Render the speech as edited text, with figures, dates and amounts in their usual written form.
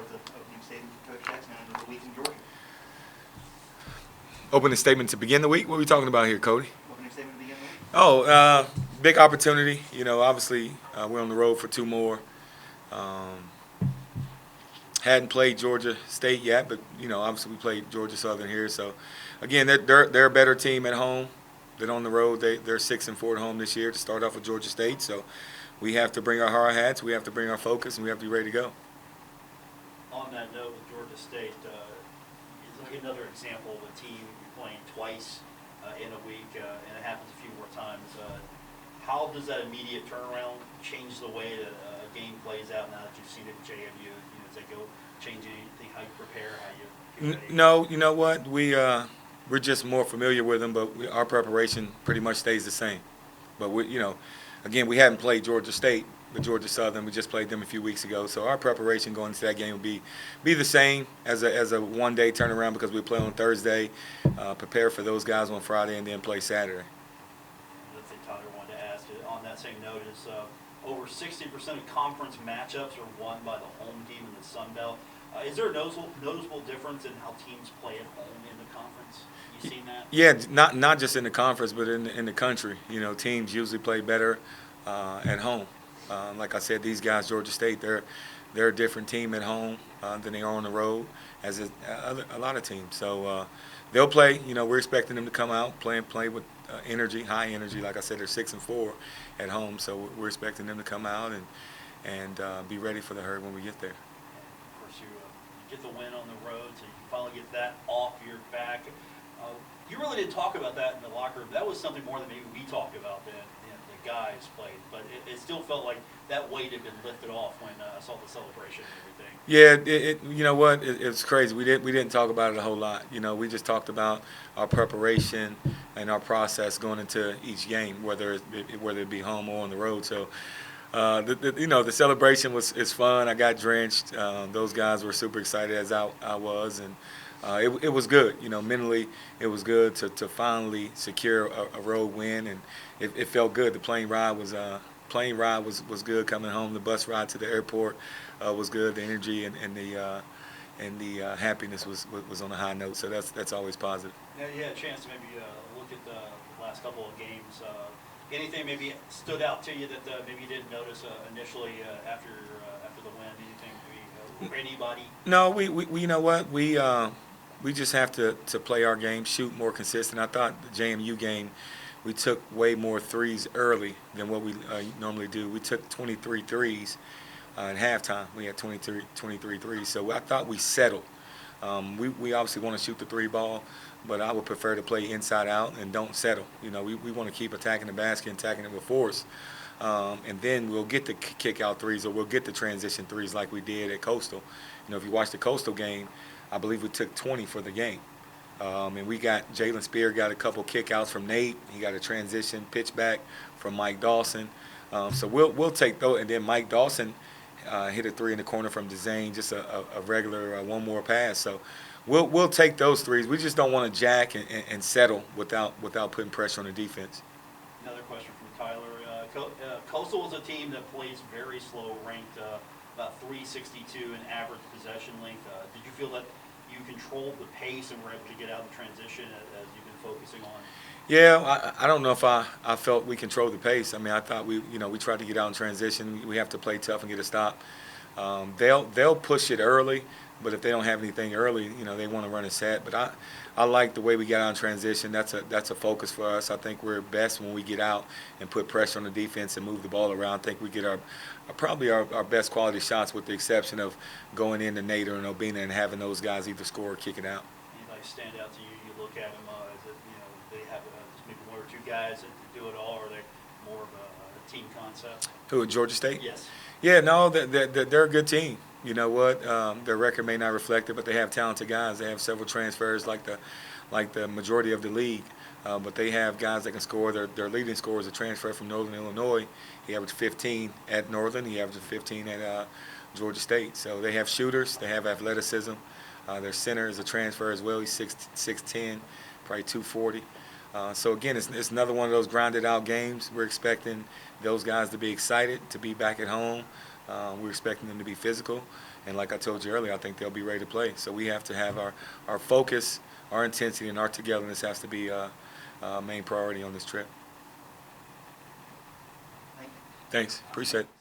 start with the opening statement for Coach Jackson and the week in Georgia. Opening statement to begin the week? What are we talking about here, Cody? Opening statement to begin the week. Oh, big opportunity. Obviously, we're on the road for 2 more. Hadn't played Georgia State yet, but obviously we played Georgia Southern here. So, again, they're a better team at home than on the road. They're 6-4 at home this year to start off with Georgia State. So, we have to bring our hard hats, we have to bring our focus, and we have to be ready to go. On that note, with Georgia State, it's like another example of a team playing twice in a week, and it happens a few more times. How does that immediate turnaround change the way that a game plays out now that you've seen it in JMU? Does that go change anything, how you prepare, how you get ready? No, you know what? We're just more familiar with them, but our preparation pretty much stays the same. But again, we haven't played Georgia State, but Georgia Southern. We just played them a few weeks ago, so our preparation going into that game will be the same as a one-day turnaround because we play on Thursday, prepare for those guys on Friday, and then play Saturday. Let's say Tyler wanted to ask you on that same note is over 60% of conference matchups are won by the home team in the Sun Belt. Is there a noticeable difference in how teams play at home in the conference? You seen that? Yeah, not just in the conference, but in the country. Teams usually play better at home. Like I said, these guys, Georgia State, they're a different team at home than they are on the road, as a lot of teams. So they'll play. We're expecting them to come out, play with energy, high energy. Like I said, they're 6-4 at home, so we're expecting them to come out and be ready for the herd when we get there. Of course, you get the win on the road, so you can finally get that off your back. You really didn't talk about that in the locker room. That was something more than maybe we talked about than the guys played. But it still felt like that weight had been lifted off when I saw the celebration and everything. Yeah, you know what? It's crazy. We didn't talk about it a whole lot. We just talked about our preparation and our process going into each game, whether it be home or on the road. So. The celebration is fun. I got drenched. Those guys were super excited as I was, and it was good. Mentally it was good to finally secure a road win, and it felt good. The plane ride was good coming home. The bus ride to the airport was good. The energy and the happiness was on a high note. So that's always positive. Yeah, you had a chance to maybe look at the last couple of games. Anything maybe stood out to you that maybe you didn't notice initially after the win? Anything maybe anybody? No, we you know what we just have to play our game, shoot more consistent. I thought the JMU game we took way more threes early than what we normally do. We took 23 threes at halftime. We had 23 threes, so I thought we settled. We obviously want to shoot the 3 ball, but I would prefer to play inside out and don't settle. We want to keep attacking the basket, attacking it with force, and then we'll get the kick out threes or we'll get the transition threes like we did at Coastal. If you watch the Coastal game, I believe we took 20 for the game, and we got Jalen Spear got a couple kick outs from Nate. He got a transition pitch back from Mike Dawson. So we'll take those, and then Mike Dawson hit a 3 in the corner from Dzane, just a regular one more pass. So we'll take those threes. We just don't want to jack and settle without putting pressure on the defense. Another question from Tyler. Coastal is a team that plays very slow, ranked about 362 in average possession length. Did you feel that you controlled the pace and were able to get out of the transition as you've been focusing on? Yeah, I don't know if I felt we controlled the pace. I mean, I thought we tried to get out in transition. We have to play tough and get a stop. They'll push it early, but if they don't have anything early, they want to run a set. But I like the way we get out in transition. That's a focus for us. I think we're best when we get out and put pressure on the defense and move the ball around. I think we get probably our best quality shots, with the exception of going into Nader and Obina and having those guys either score or kick it out. Anybody stand out to you? You look at them, is it they have just maybe 1 or 2 guys that do it all, or are they more of a team concept? Who, Georgia State? Yes. Yeah, no, they're a good team. You know what? Their record may not reflect it, but they have talented guys. They have several transfers like the majority of the league. But they have guys that can score. Their leading scorer is a transfer from Northern Illinois. He averaged 15 at Northern. He averaged 15 at Georgia State. So they have shooters. They have athleticism. Their center is a transfer as well. He's 6'10", probably 240. So, again, it's another one of those grinded-out games. We're expecting those guys to be excited to be back at home. We're expecting them to be physical. And like I told you earlier, I think they'll be ready to play. So we have to have our focus, our intensity, and our togetherness has to be a main priority on this trip. Thank you. Thanks. Appreciate it.